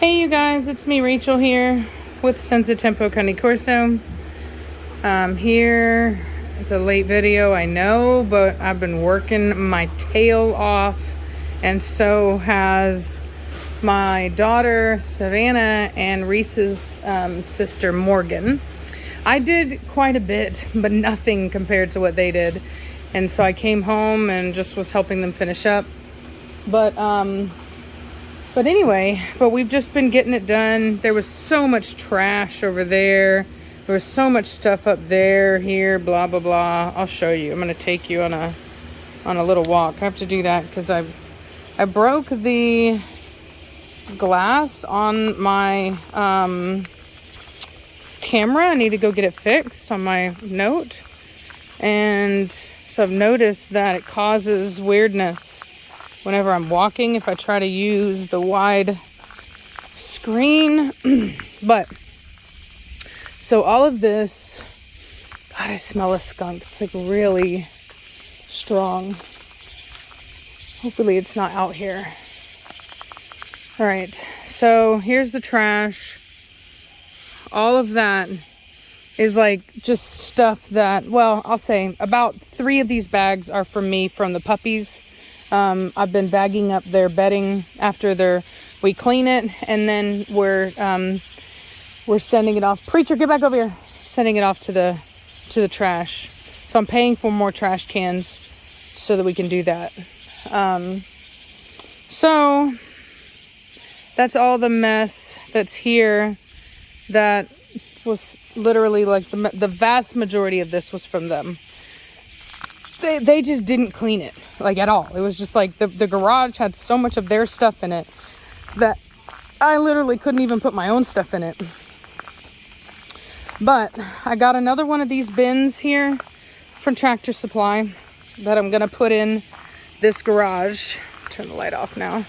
Hey you guys, it's me Rachel here with Senza Tempo County Corso. Here, it's a late video, I know, but I've been working my tail off, and so has my daughter Savannah and Reese's sister Morgan. I did quite a bit, but nothing compared to what they did, and so I came home and just was helping them finish up. But anyway, we've just been getting it done. There was so much trash over there. There was so much stuff up there, here, blah, blah, blah. I'll show you. I'm going to take you on a little walk. I have to do that because I broke the glass on my camera. I need to go get it fixed on my Note. And so I've noticed that it causes weirdness whenever I'm walking if I try to use the wide screen. But so all of this, God, I smell a skunk. It's like really strong. Hopefully it's not out here. All right, so here's the trash. All of that is like just stuff that, well, I'll say about 3 of these bags are for me from the puppies. I've been bagging up their bedding after we clean it, and then we're sending it off. Preacher, get back over here. Sending it off to the trash. So I'm paying for more trash cans so that we can do that. So that's all the mess that's here. That was literally like the vast majority of this was from them. They just didn't clean it, like, at all. It was just like the garage had so much of their stuff in it that I literally couldn't even put my own stuff in it. But I got another one of these bins here from Tractor Supply that I'm gonna put in this garage. Turn the light off now.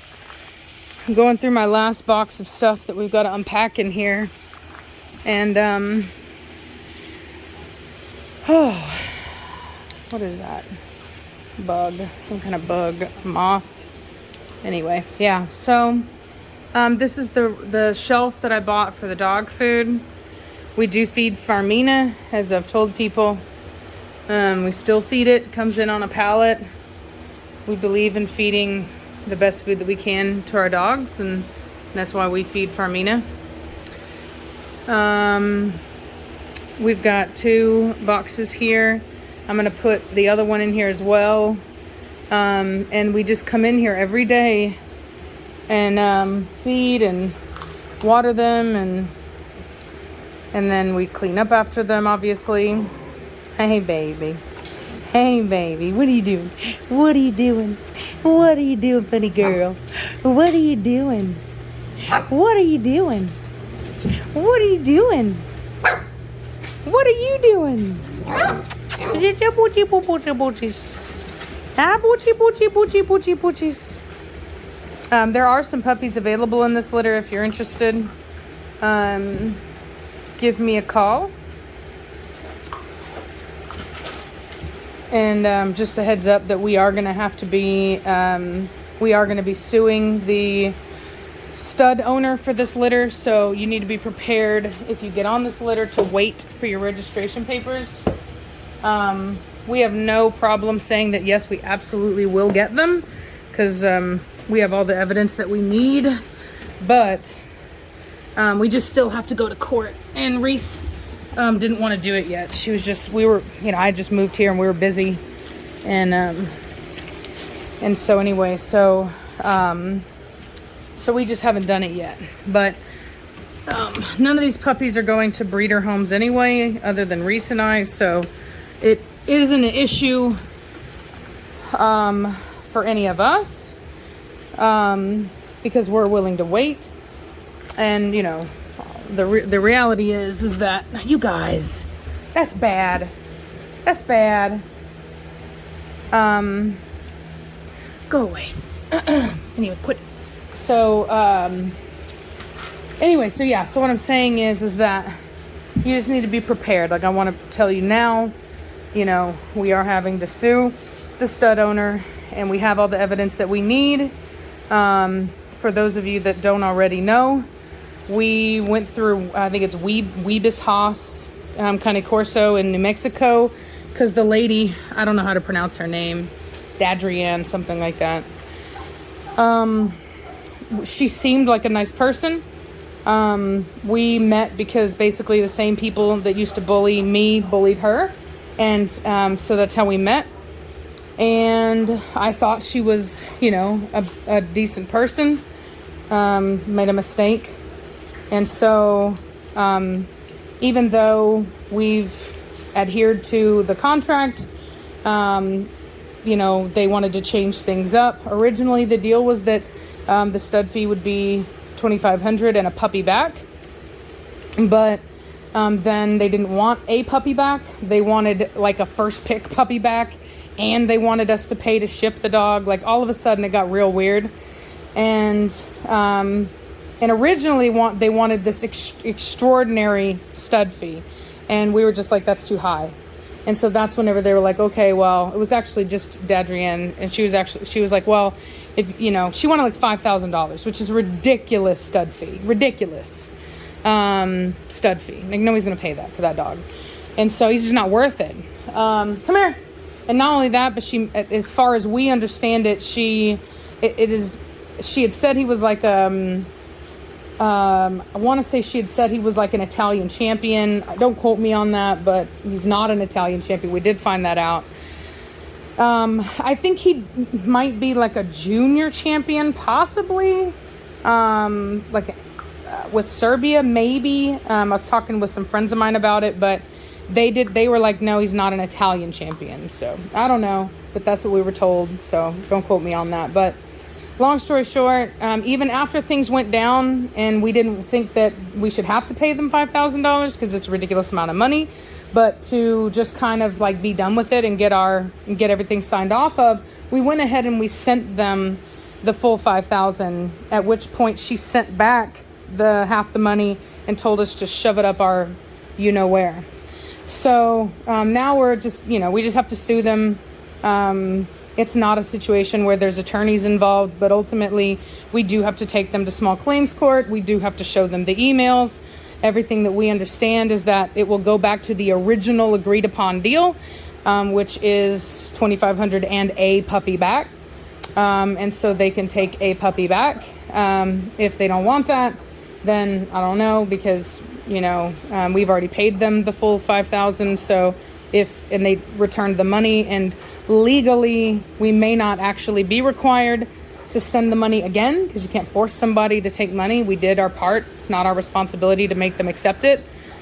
I'm going through my last box of stuff that we've got to unpack in here. And what is that? Bug. Some kind of bug. Moth. Anyway, yeah. So, this is the shelf that I bought for the dog food. We do feed Farmina, as I've told people. We still feed it. Comes in on a pallet. We believe in feeding the best food that we can to our dogs, and that's why we feed Farmina. We've got 2 boxes here. I'm going to put the other one in here as well. And we just come in here every day and feed and water them, and then we clean up after them, obviously. Hey, baby. Hey, baby. What are you doing? What are you doing? What are you doing, funny girl? What are you doing? What are you doing? What are you doing? What are you doing? There are some puppies available in this litter if you're interested. Give me a call. And just a heads up that we are going to have to be, we are going to be suing the stud owner for this litter, so you need to be prepared if you get on this litter to wait for your registration papers. We have no problem saying that yes, we absolutely will get them, because we have all the evidence that we need, but we just still have to go to court. And Reese didn't want to do it yet. She was just, I just moved here and we were busy, and so anyway, so we just haven't done it yet. But none of these puppies are going to breeder homes anyway, other than Reese and I, so it isn't an issue for any of us, because we're willing to wait. And the reality is that, you guys, that's bad. Go away. Anyway, quit. So anyway, so yeah, so what I'm saying is that you just need to be prepared. Like, I want to tell you now, we are having to sue the stud owner, and we have all the evidence that we need. For those of you that don't already know, we went through, I think it's Weibes Haus, kind of Corso in New Mexico, because the lady, I don't know how to pronounce her name, Dadrianne, something like that. She seemed like a nice person. We met because basically the same people that used to bully me bullied her. And so that's how we met. And I thought she was, you know, a decent person. Made a mistake. And so even though we've adhered to the contract, you know, they wanted to change things up. Originally, the deal was that the stud fee would be $2,500 and a puppy back. But then they didn't want a puppy back. They wanted like a first pick puppy back, and they wanted us to pay to ship the dog. Like all of a sudden, it got real weird. And originally they wanted this extraordinary stud fee, and we were just like, that's too high. And so that's whenever they were like, okay, well, it was actually just Dadrianne, and she was like, well, if you know, she wanted like $5,000, which is ridiculous stud fee, ridiculous stud fee. Like nobody's gonna pay that for that dog, and so he's just not worth it. Come here. And not only that, but she, as far as we understand it, she had said he was like I want to say she had said he was like an Italian champion. Don't quote me on that, but he's not an Italian champion. We did find that out. I think he might be like a junior champion, possibly. With Serbia, maybe. I was talking with some friends of mine about it, but they were like, no, he's not an Italian champion. So I don't know, but that's what we were told. So don't quote me on that. But long story short, even after things went down and we didn't think that we should have to pay them $5,000 because it's a ridiculous amount of money, but to just kind of like be done with it and get everything signed off of, we went ahead and we sent them the full $5,000, at which point she sent back the half the money and told us to shove it up our you-know-where. So now we're just, you know, we just have to sue them. It's not a situation where there's attorneys involved, but ultimately we do have to take them to small claims court. We do have to show them the emails. Everything that we understand is that it will go back to the original agreed upon deal, which is $2,500 and a puppy back. And so they can take a puppy back. If they don't want that, then I don't know, because, you know, we've already paid them the full $5,000. So and they returned the money, and legally we may not actually be required to send the money again, because you can't force somebody to take money. We did our part. It's not our responsibility to make them accept it.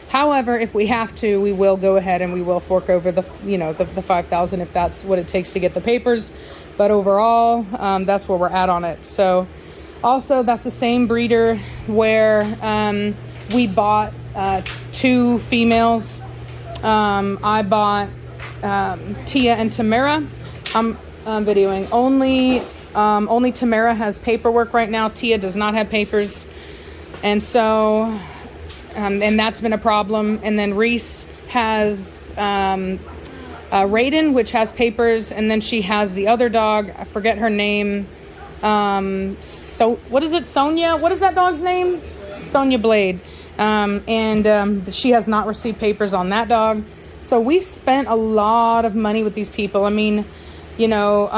However, if we have to, we will go ahead and we will fork over the $5,000 if that's what it takes to get the papers. But overall, that's where we're at on it. So also, that's the same breeder where we bought 2 females. I bought Tia and Tamara. I'm videoing. Only Tamara has paperwork right now. Tia does not have papers. And so, and that's been a problem. And then Reese has Raiden, which has papers. And then she has the other dog. I forget her name. So what is it? Sonia? What is that dog's name? Sonia Blade. She has not received papers on that dog. So we spent a lot of money with these people. I mean, you know,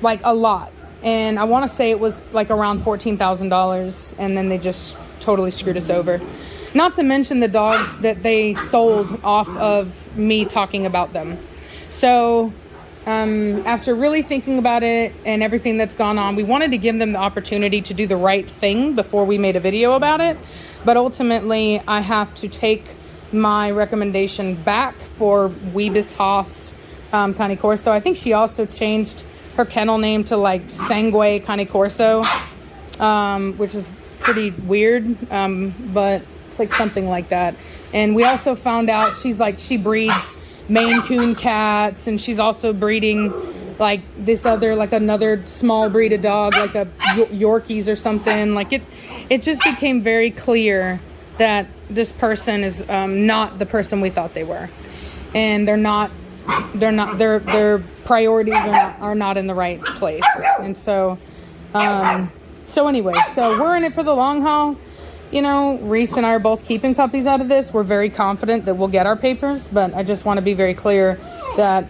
like a lot. And I want to say it was like around $14,000. And then they just totally screwed us over. Not to mention the dogs that they sold off of me talking about them. So after really thinking about it and everything that's gone on, we wanted to give them the opportunity to do the right thing before we made a video about it. But ultimately, I have to take my recommendation back for Weibes Haus Cane Corso. I think she also changed her kennel name to like Sangue Corso, which is pretty weird, but it's like something like that. And we also found out she breeds Maine Coon cats, and she's also breeding like this other, like another small breed of dog, like a Yorkies or something. Like it just became very clear that this person is not the person we thought they were, and their priorities are not in the right place. And so anyway, so we're in it for the long haul. you know, Reese and I are both keeping puppies out of this. We're very confident that we'll get our papers, but I just want to be very clear that,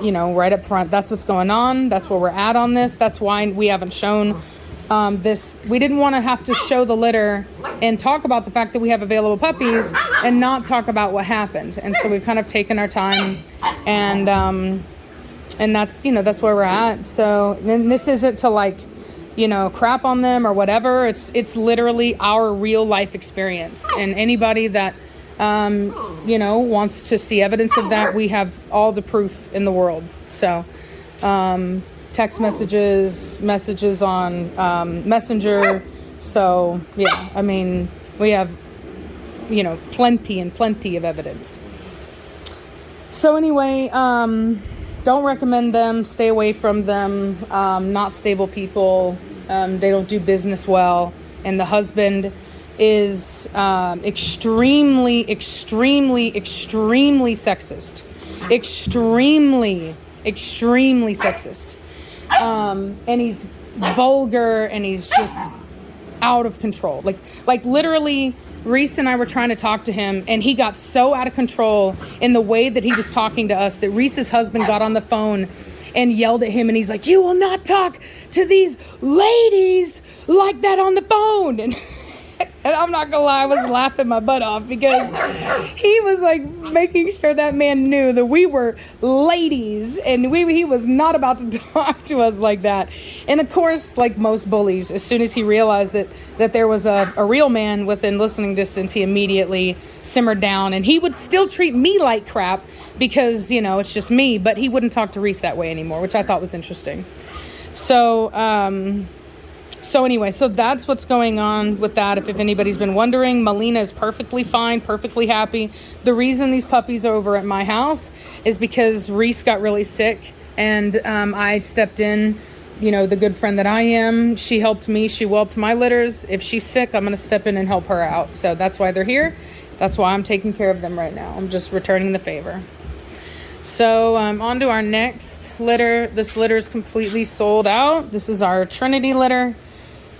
you know, right up front, that's what's going on. That's where we're at on this. That's why we haven't shown this. We didn't want to have to show the litter and talk about the fact that we have available puppies and not talk about what happened. And so we've kind of taken our time, and that's, you know, that's where we're at. So then this isn't to, like, you know, crap on them or whatever. It's literally our real life experience, and anybody that you know, wants to see evidence of that, we have all the proof in the world. So text messages on Messenger. So yeah, I mean, we have, you know, plenty of evidence. So anyway, don't recommend them. Stay away from them. Not stable people. They don't do business well. And the husband is extremely sexist. Extremely sexist. And he's vulgar, and he's just out of control. Like literally, Reese and I were trying to talk to him, and he got so out of control in the way that he was talking to us that Reese's husband got on the phone and yelled at him, and he's like, "You will not talk to these ladies like that on the phone." And I'm not gonna lie, I was laughing my butt off, because he was like making sure that man knew that we were ladies, and he was not about to talk to us like that. And of course, like most bullies, as soon as he realized that there was a real man within listening distance, he immediately simmered down, and he would still treat me like crap because, you know, it's just me, but he wouldn't talk to Reese that way anymore, which I thought was interesting. So anyway, so that's what's going on with that. If anybody's been wondering, Melina is perfectly fine, perfectly happy. The reason these puppies are over at my house is because Reese got really sick, and I stepped in, you know, the good friend that I am. She helped me. She whelped my litters. If she's sick, I'm going to step in and help her out. So that's why they're here. That's why I'm taking care of them right now. I'm just returning the favor. So on to our next litter. This litter is completely sold out. This is our Trinity litter.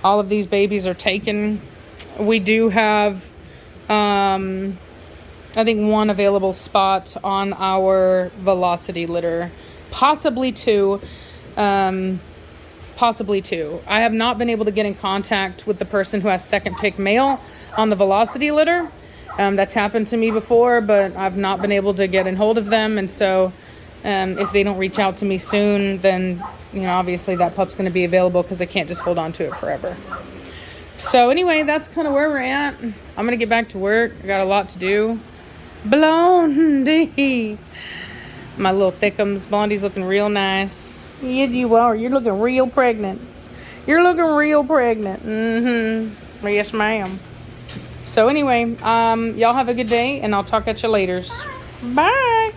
All of these babies are taken. We do have, I think, one available spot on our Velocity litter. Possibly two. I have not been able to get in contact with the person who has second pick mail on the Velocity litter. That's happened to me before, but I've not been able to get in hold of them. And so if they don't reach out to me soon, then, you know, obviously that pup's going to be available, because I can't just hold on to it forever. So anyway, that's kind of where we're at. I'm going to get back to work. I got a lot to do. Blondie. My little thickums. Blondie's looking real nice. Yes, you are. You're looking real pregnant. You're looking real pregnant. Mm-hmm. Yes, ma'am. So anyway, y'all have a good day, and I'll talk at you later. Bye.